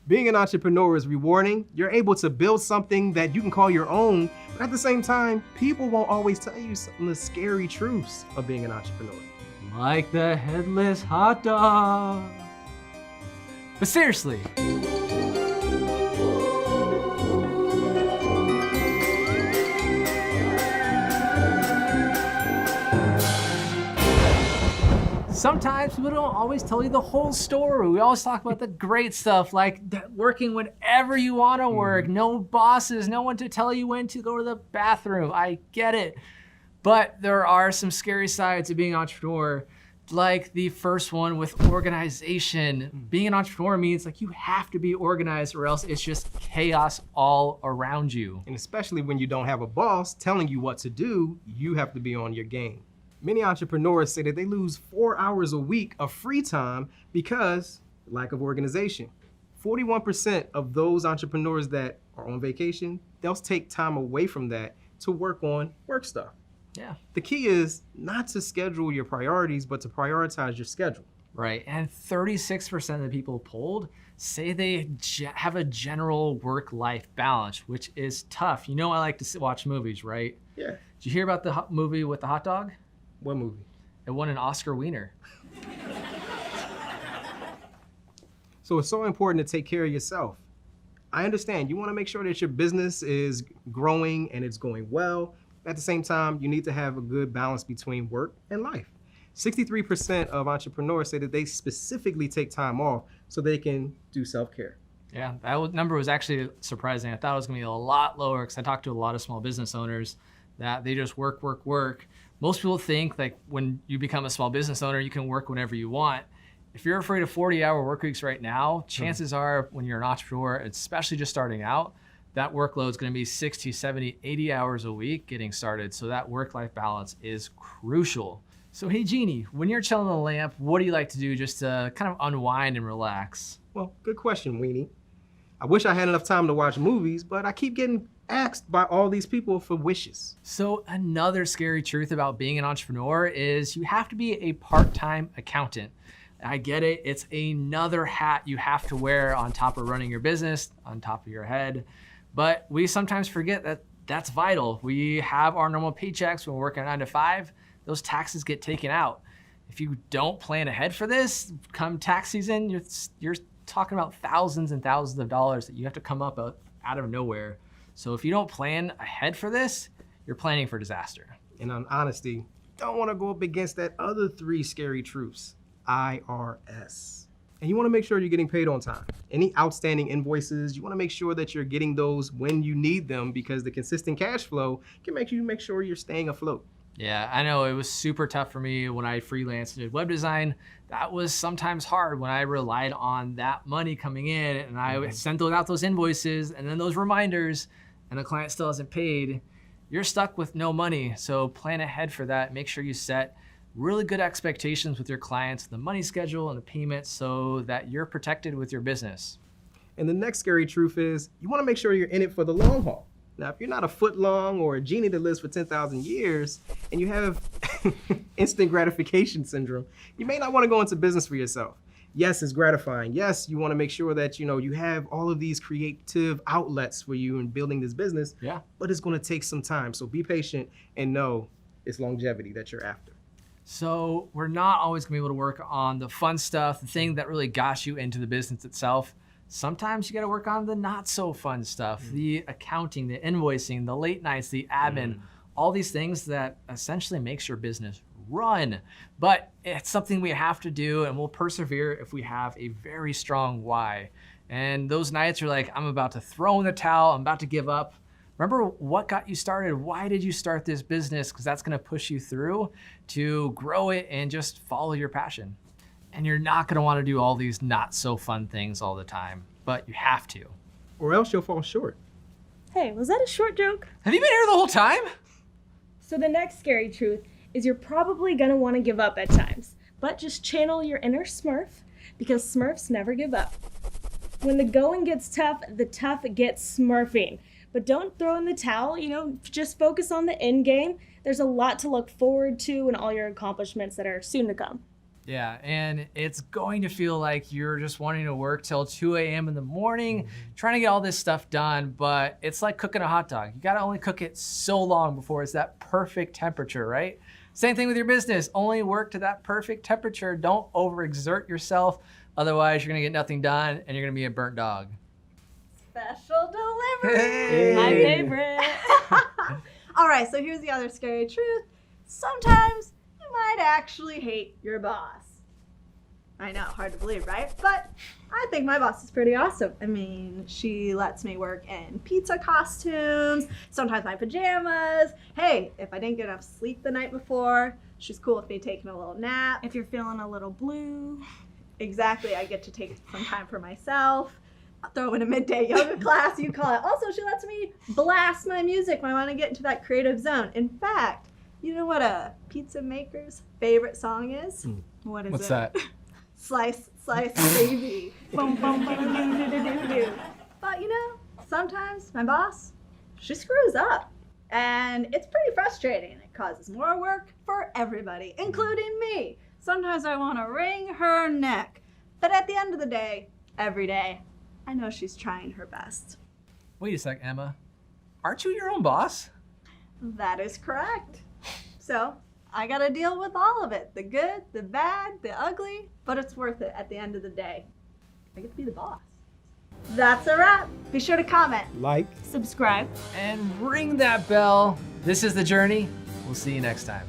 Being an entrepreneur is rewarding. You're able to build something that you can call your own, but at the same time, people won't always tell you some of the scary truths of being an entrepreneur. Like the headless hot dog. But seriously, sometimes people don't always tell you the whole story. We always talk about the great stuff, like working whenever you want to work, no bosses, no one to tell you when to go to the bathroom. I get it. But there are some scary sides of being an entrepreneur, like the first one with organization. Being an entrepreneur means like you have to be organized or else it's just chaos all around you. And especially when you don't have a boss telling you what to do, you have to be on your game. Many entrepreneurs say that they lose 4 hours a week of free time because lack of organization. 41% of those entrepreneurs that are on vacation, they'll take time away from that to work on work stuff. Yeah. The key is not to schedule your priorities, but to prioritize your schedule. Right, and 36% of the people polled say they have a general work-life balance, which is tough. You know I like to watch movies, right? Yeah. Did you hear about the movie with the hot dog? What movie? It won an Oscar wiener. So it's so important to take care of yourself. I understand you want to make sure that your business is growing and it's going well. At the same time, you need to have a good balance between work and life. 63% of entrepreneurs say that they specifically take time off so they can do self-care. Yeah, that number was actually surprising. I thought it was gonna be a lot lower because I talked to a lot of small business owners that they just work. Most people think like when you become a small business owner, you can work whenever you want. If you're afraid of 40-hour work weeks right now, chances are when you're an entrepreneur, especially just starting out, that workload is going to be 60, 70, 80 hours a week getting started. So that work-life balance is crucial. So hey, Jeannie, when you're chilling on the lamp, what do you like to do just to kind of unwind and relax? Well, good question, Weenie. I wish I had enough time to watch movies, but I keep getting asked by all these people for wishes. So another scary truth about being an entrepreneur is you have to be a part-time accountant. I get it. It's another hat you have to wear on top of running your business, on top of your head. But we sometimes forget that that's vital. We have our normal paychecks when we're working 9 to 5. Those taxes get taken out. If you don't plan ahead for this, come tax season, you're talking about thousands and thousands of dollars that you have to come up out of nowhere. So if you don't plan ahead for this, you're planning for disaster. And in honesty, don't want to go up against that other 3 scary truths, IRS. And you want to make sure you're getting paid on time. Any outstanding invoices, you want to make sure that you're getting those when you need them because the consistent cash flow can make sure you're staying afloat. Yeah, I know it was super tough for me when I freelanced and did web design. That was sometimes hard when I relied on that money coming in and I sent out those invoices and then those reminders and the client still hasn't paid. You're stuck with no money. So plan ahead for that. Make sure you set really good expectations with your clients, the money schedule and the payments so that you're protected with your business. And the next scary truth is you want to make sure you're in it for the long haul. Now, if you're not a foot long or a genie that lives for 10,000 years and you have instant gratification syndrome, you may not want to go into business for yourself. Yes, it's gratifying. Yes, you want to make sure that you have all of these creative outlets for you in building this business. Yeah. But it's going to take some time. So be patient and know it's longevity that you're after. So we're not always gonna be able to work on the fun stuff, the thing that really got you into the business itself. Sometimes you gotta work on the not so fun stuff, the accounting, the invoicing, the late nights, the admin, all these things that essentially makes your business run. But it's something we have to do and we'll persevere if we have a very strong why. And those nights are like, I'm about to throw in the towel, I'm about to give up. Remember what got you started? Why did you start this business? Because that's gonna push you through to grow it and just follow your passion. And you're not gonna wanna do all these not so fun things all the time, but you have to. Or else you'll fall short. Hey, was that a short joke? Have you been here the whole time? So the next scary truth is you're probably gonna wanna give up at times, but just channel your inner Smurf because Smurfs never give up. When the going gets tough, the tough gets Smurfing. But don't throw in the towel, just focus on the end game. There's a lot to look forward to and all your accomplishments that are soon to come. Yeah, and it's going to feel like you're just wanting to work till 2 a.m. in the morning, trying to get all this stuff done, but it's like cooking a hot dog. You gotta only cook it so long before it's that perfect temperature, right? Same thing with your business. Only work to that perfect temperature. Don't overexert yourself. Otherwise, you're gonna get nothing done and you're gonna be a burnt dog. Special delivery. Hey. My favorite. All right, so here's the other scary truth. Sometimes you might actually hate your boss. I know, hard to believe, right? But I think my boss is pretty awesome. I mean, she lets me work in pizza costumes, sometimes my pajamas. Hey, if I didn't get enough sleep the night before, she's cool with me taking a little nap. If you're feeling a little blue. Exactly, I get to take some time for myself. I'll throw in a midday yoga class, you call it. Also, she lets me blast my music when I want to get into that creative zone. In fact, you know what a pizza maker's favorite song is? What is What's it? that? Slice, slice, baby. Boom, boom, boom, doo, doo, doo, doo, doo. But you know, sometimes my boss, she screws up. And it's pretty frustrating. It causes more work for everybody, including me. Sometimes I want to wring her neck. But at the end of the day, every day, I know she's trying her best. Wait a sec, Emma. Aren't you your own boss? That is correct. So I gotta deal with all of it. The good, the bad, the ugly, but it's worth it at the end of the day. I get to be the boss. That's a wrap. Be sure to comment. Like. Subscribe. And ring that bell. This is The Journey. We'll see you next time.